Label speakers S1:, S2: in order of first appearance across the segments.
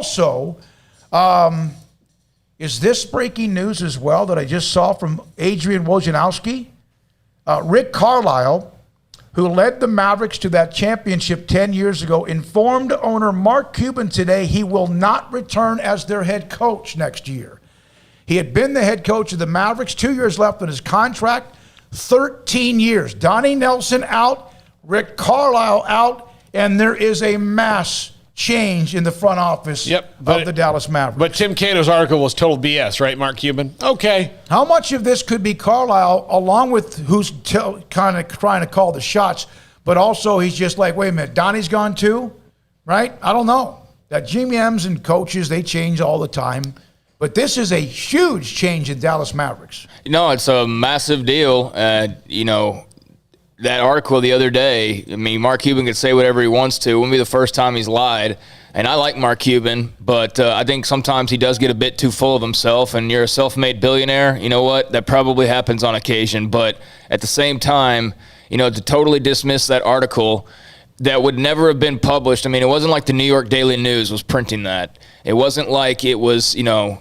S1: also, is this breaking news as well that I just saw from Adrian Wojnarowski? Rick Carlisle, who led the Mavericks to that championship 10 years ago, informed owner Mark Cuban today he will not return as their head coach next year. He had been the head coach of the Mavericks, 2 years left on his contract, 13 years. Donnie Nelson out, Rick Carlisle out, and there is a mass change in the front office of the Dallas Mavericks.
S2: But Tim Cato's article was total BS, right, Mark Cuban? Okay.
S1: How much of this could be Carlisle, along with who's kind of trying to call the shots, but also he's just like, wait a minute, Donnie's gone too, right? I don't know. That GMs and coaches, they change all the time. But this is a huge change in Dallas Mavericks.
S3: No, it's a massive deal. That article the other day, I mean, Mark Cuban could say whatever he wants to. It wouldn't be the first time he's lied. And I like Mark Cuban, but I think sometimes he does get a bit too full of himself, and you're a self-made billionaire. You know what? That probably happens on occasion. But at the same time, to totally dismiss that article that would never have been published. I mean, it wasn't like the New York Daily News was printing that. It wasn't like it was,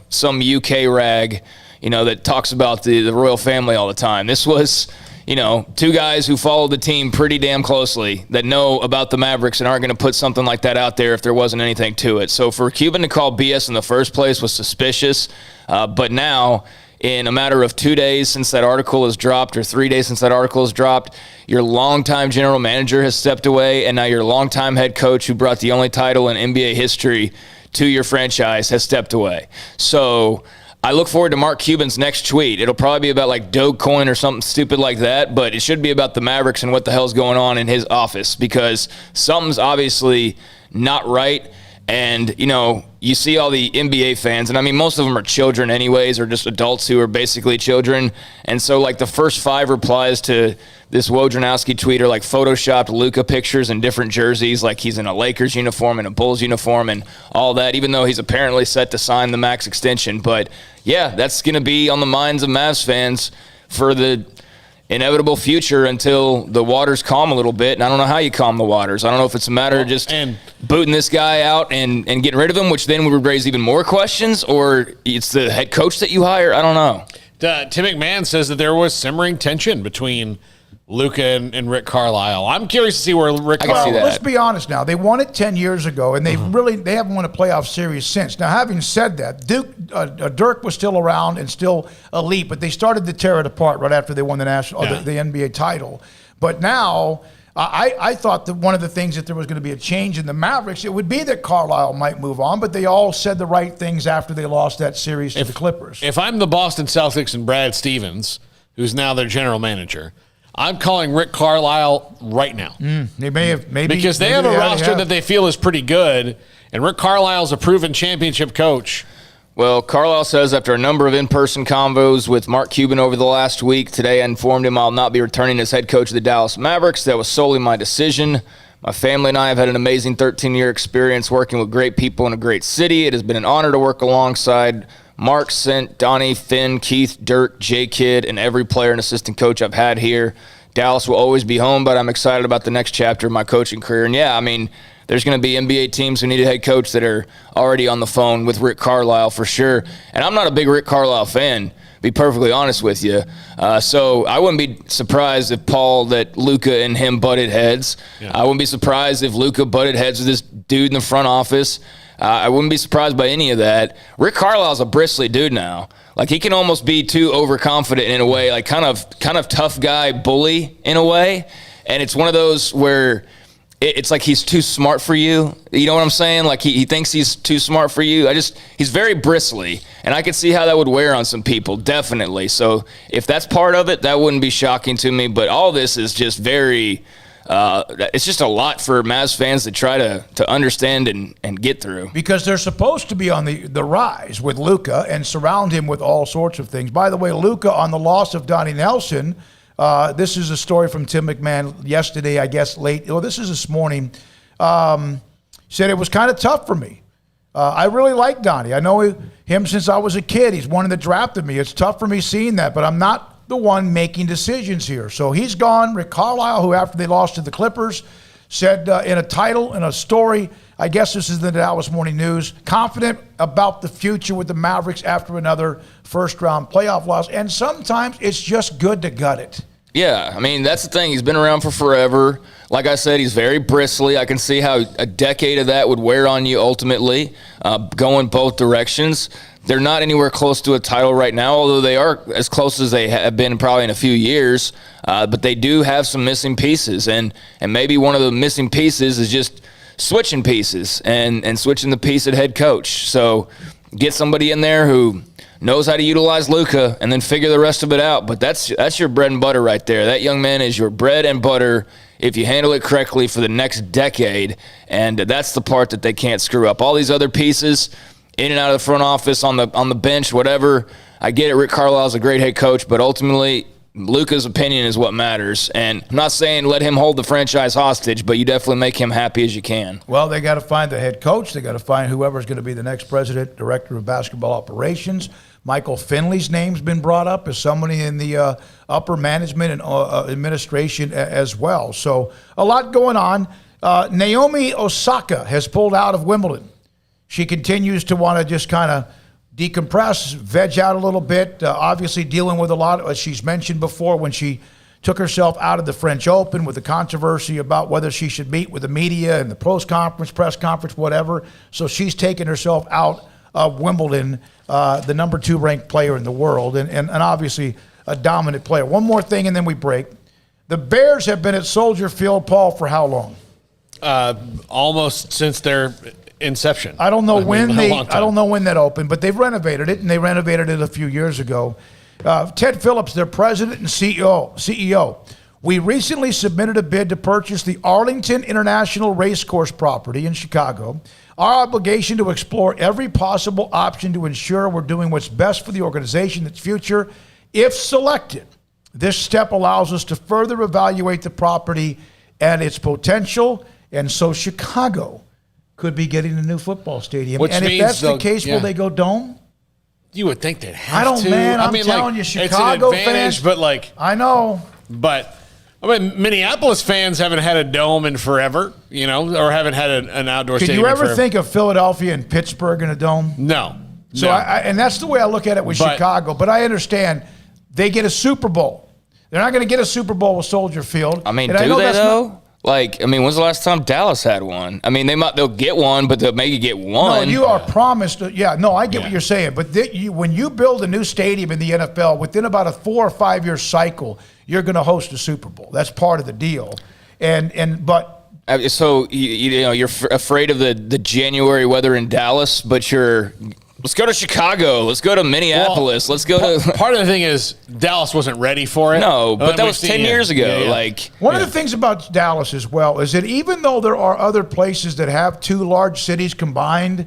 S3: some UK rag, that talks about the royal family all the time. This was two guys who follow the team pretty damn closely that know about the Mavericks and aren't going to put something like that out there if there wasn't anything to it. So for Cuban to call BS in the first place was suspicious. But now, in a matter of 2 days since that article is dropped, or 3 days since that article is dropped, your longtime general manager has stepped away, and now your longtime head coach who brought the only title in NBA history to your franchise has stepped away. So I look forward to Mark Cuban's next tweet. It'll probably be about like Dogecoin or something stupid like that, but it should be about the Mavericks and what the hell's going on in his office, because something's obviously not right. And, you see all the NBA fans, and I mean, most of them are children anyways, or just adults who are basically children. And so like the first 5 replies to this Wojnarowski tweet are like photoshopped Luka pictures in different jerseys, like he's in a Lakers uniform and a Bulls uniform and all that, even though he's apparently set to sign the max extension. But yeah, that's going to be on the minds of Mavs fans for the inevitable future until the waters calm a little bit. And I don't know how you calm the waters. I don't know if it's a matter of just booting this guy out and getting rid of him, which then would raise even more questions, or it's the head coach that you hire. I don't know.
S2: Tim McMahon says that there was simmering tension between Luka and Rick Carlisle. I'm curious to see where Rick Carlisle.
S1: Let's be honest now. They won it 10 years ago, and they haven't won a playoff series since. Now, having said that, Dirk was still around and still elite, but they started to tear it apart right after they won the the NBA title. But now, I thought that one of the things that there was going to be a change in the Mavericks, it would be that Carlisle might move on, but they all said the right things after they lost that series to the Clippers.
S2: If I'm the Boston Celtics and Brad Stevens, who's now their general manager, I'm calling Rick Carlisle right now.
S1: They may have,
S2: because they have a roster that they feel is pretty good, and Rick Carlisle's a proven championship coach.
S3: Well, Carlisle says after a number of in-person convos with Mark Cuban over the last week, today I informed him I'll not be returning as head coach of the Dallas Mavericks. That was solely my decision. My family and I have had an amazing 13-year experience working with great people in a great city. It has been an honor to work alongside Mark, Sent, Donnie, Finn, Keith, Dirk, J-Kid, and every player and assistant coach I've had here. Dallas will always be home, but I'm excited about the next chapter of my coaching career. And yeah, I mean, there's going to be NBA teams who need a head coach that are already on the phone with Rick Carlisle for sure. And I'm not a big Rick Carlisle fan, to be perfectly honest with you. So I wouldn't be surprised if that Luka and him butted heads. Yeah. I wouldn't be surprised if Luka butted heads with this dude in the front office. I wouldn't be surprised by any of that. Rick Carlisle's a bristly dude now. Like, he can almost be too overconfident in a way, like kind of tough guy bully in a way. And it's one of those where it's like he's too smart for you. You know what I'm saying? Like he thinks he's too smart for you. He's very bristly, and I could see how that would wear on some people, definitely. So if that's part of it, that wouldn't be shocking to me. But all this is just very it's just a lot for Mavs fans to try to understand and get through.
S1: Because they're supposed to be on the rise with Luka and surround him with all sorts of things. By the way, Luka, on the loss of Donnie Nelson, this is a story from Tim McMahon yesterday, I guess late. Oh, this is this morning. Said it was kind of tough for me. I really like Donnie. I know him since I was a kid. He's one that drafted me. It's tough for me seeing that, but I'm not the one making decisions here. So he's gone. Rick Carlisle, who after they lost to the Clippers, said in a title, in a story, I guess this is the Dallas Morning News, confident about the future with the Mavericks after another first-round playoff loss. And sometimes it's just good to gut it.
S3: Yeah, I mean, that's the thing. He's been around for forever. Like I said, he's very bristly. I can see how a decade of that would wear on you ultimately, going both directions. They're not anywhere close to a title right now, although they are as close as they have been probably in a few years. But they do have some missing pieces, and maybe one of the missing pieces is just switching pieces and switching the piece at head coach. So get somebody in there who knows how to utilize Luka and then figure the rest of it out. But that's your bread and butter right there. That young man is your bread and butter if you handle it correctly for the next decade, and that's the part that they can't screw up. All these other pieces, in and out of the front office, on the bench, whatever. I get it, Rick Carlisle's a great head coach, but ultimately Luka's opinion is what matters. And I'm not saying let him hold the franchise hostage, but you definitely make him happy as you can.
S1: Well, they got to find the head coach. They got to find whoever's going to be the next president, director of basketball operations. Michael Finley's name's been brought up as somebody in the upper management and administration as well. So a lot going on. Naomi Osaka has pulled out of Wimbledon. She continues to want to just kind of decompress, veg out a little bit, obviously dealing with a lot, as she's mentioned before, when she took herself out of the French Open with the controversy about whether she should meet with the media and the press conference, whatever. So she's taken herself out of Wimbledon, the number 2 ranked player in the world, and obviously a dominant player. One more thing, and then we break. The Bears have been at Soldier Field, Paul, for how long?
S2: Almost since their inception.
S1: I don't know when that opened, but they've renovated it, and they renovated it a few years ago. Ted Phillips, their president and CEO. We recently submitted a bid to purchase the Arlington International Racecourse property in Chicago. Our obligation to explore every possible option to ensure we're doing what's best for the organization, its future. If selected, this step allows us to further evaluate the property and its potential, and so Chicago could be getting a new football stadium.
S2: Which
S1: and if
S2: means
S1: that's the case, will they go dome?
S2: You would think they'd have to.
S1: I don't, man. I'm telling you, Chicago
S2: it's an advantage,
S1: fans.
S2: But
S1: I know.
S2: But I mean, Minneapolis fans haven't had a dome in forever, or haven't had an outdoor stadium.
S1: Could you ever think of Philadelphia and Pittsburgh in a dome?
S2: No.
S1: So and that's the way I look at it with Chicago. But I understand they get a Super Bowl. They're not going to get a Super Bowl with Soldier Field.
S3: I mean, do they though? When's the last time Dallas had one? I mean, they'll get one, but they'll maybe get one.
S1: No, you are promised. I get what you're saying. But when you build a new stadium in the NFL, within about a 4 or 5 year cycle, you're going to host a Super Bowl. That's part of the deal.
S3: So you're afraid of the January weather in Dallas, but let's go to Chicago. Let's go to Minneapolis. Let's go to.
S2: Part of the thing is Dallas wasn't ready for it.
S3: No, but that was 10 years ago.
S2: Yeah.
S1: One of the things about Dallas as well is that even though there are other places that have 2 large cities combined,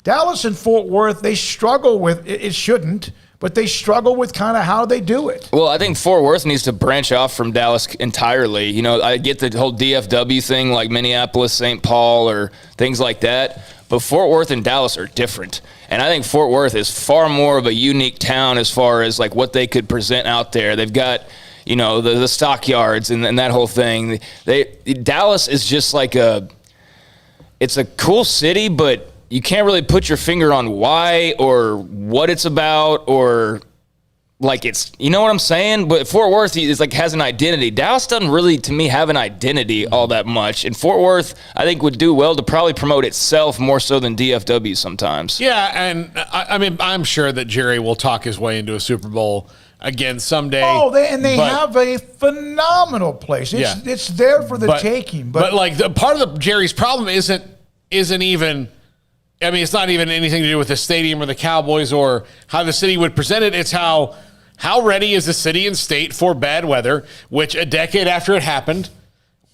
S1: Dallas and Fort Worth, they struggle with it. Shouldn't, but they struggle with kind of how they do it.
S3: Well, I think Fort Worth needs to branch off from Dallas entirely. I get the whole DFW thing, like Minneapolis, St. Paul, or things like that. But Fort Worth and Dallas are different. And I think Fort Worth is far more of a unique town as far as like what they could present out there. They've got, the stockyards and that whole thing. Dallas is just like it's a cool city, but you can't really put your finger on why or what it's about or like it's, you know what I'm saying? But Fort Worth is has an identity. Dallas doesn't really, to me, have an identity all that much. And Fort Worth, I think, would do well to probably promote itself more so than DFW sometimes.
S2: Yeah, and I'm sure that Jerry will talk his way into a Super Bowl again someday.
S1: Oh, they have a phenomenal place. It's there for the taking. But
S2: part of Jerry's problem isn't even. It's not even anything to do with the stadium or the Cowboys or how the city would present it. It's how ready is the city and state for bad weather, which a decade after it happened,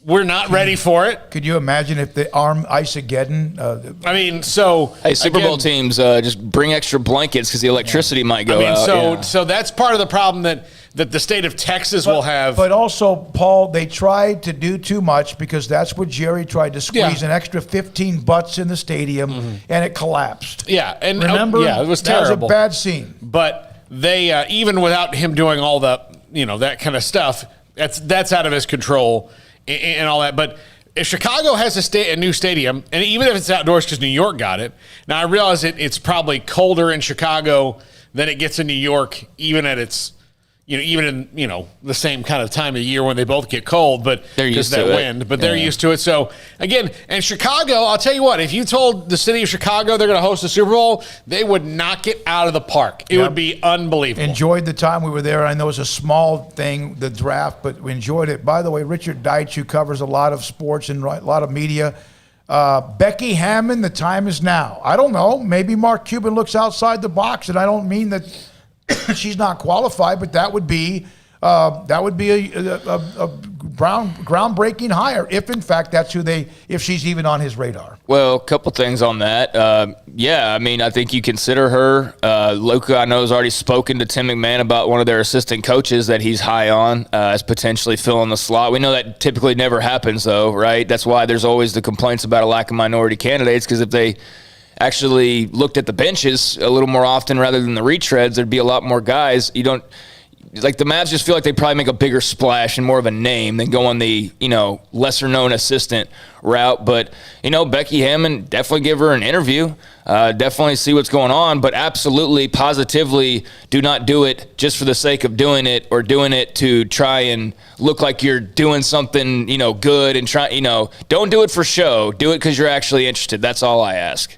S2: we're not ready for it.
S1: Could you imagine if the Ice-Ageddon?
S3: Hey, Super Bowl teams, just bring extra blankets because the electricity might go out.
S2: So that's part of the problem that the state of Texas will have.
S1: But also, Paul, they tried to do too much because that's what Jerry tried to squeeze an extra 15 butts in the stadium, and it collapsed.
S2: Yeah, and
S1: remember,
S2: it was terrible.
S1: That was a bad scene.
S2: But they, even without him doing all the, that kind of stuff, that's out of his control and all that. But if Chicago has a new stadium, and even if it's outdoors because New York got it, now I realize it's probably colder in Chicago than it gets in New York, even at its, even in, the same kind of time of year when they both get cold, but
S3: they're used to
S2: that wind, but they're used to it. So again, and Chicago, I'll tell you what, if you told the city of Chicago they're going to host the Super Bowl, they would knock it out of the park. It would be unbelievable.
S1: Enjoyed the time we were there. I know it was a small thing, the draft, but we enjoyed it. By the way, Richard Deitch, who covers a lot of sports and a lot of media, Becky Hammon, the time is now. I don't know. Maybe Mark Cuban looks outside the box, and I don't mean that she's not qualified, but that would be a groundbreaking hire if, in fact, that's if she's even on his radar.
S3: Well, a couple things on that. I think you consider her. Luka, I know, has already spoken to Tim McMahon about one of their assistant coaches that he's high on as potentially filling the slot. We know that typically never happens, though, right? That's why there's always the complaints about a lack of minority candidates, because if they actually looked at the benches a little more often rather than the retreads, there'd be a lot more guys. The Mavs just feel like they probably make a bigger splash and more of a name than go on the, lesser known assistant route. But, Becky Hammon, definitely give her an interview, definitely see what's going on, but absolutely, positively do not do it just for the sake of doing it or doing it to try and look like you're doing something, good and don't do it for show. Do it because you're actually interested. That's all I ask.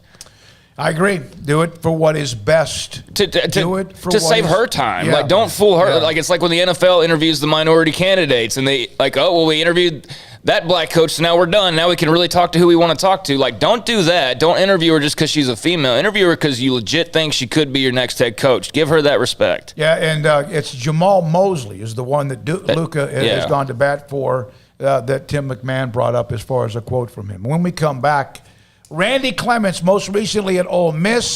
S1: I agree. Do it for what is best. Do it for
S3: to save her time.
S1: Yeah.
S3: Don't fool her.
S1: Yeah.
S3: It's like when the NFL interviews the minority candidates and they we interviewed that black coach, so now we're done. Now we can really talk to who we want to talk to. Don't do that. Don't interview her just because she's a female. Interview her because you legit think she could be your next head coach. Give her that respect.
S1: Yeah, and it's Jamal Mosley is the one that Luka has gone to bat for that Tim McMahon brought up as far as a quote from him. When we come back, Randy Clements, most recently at Ole Miss,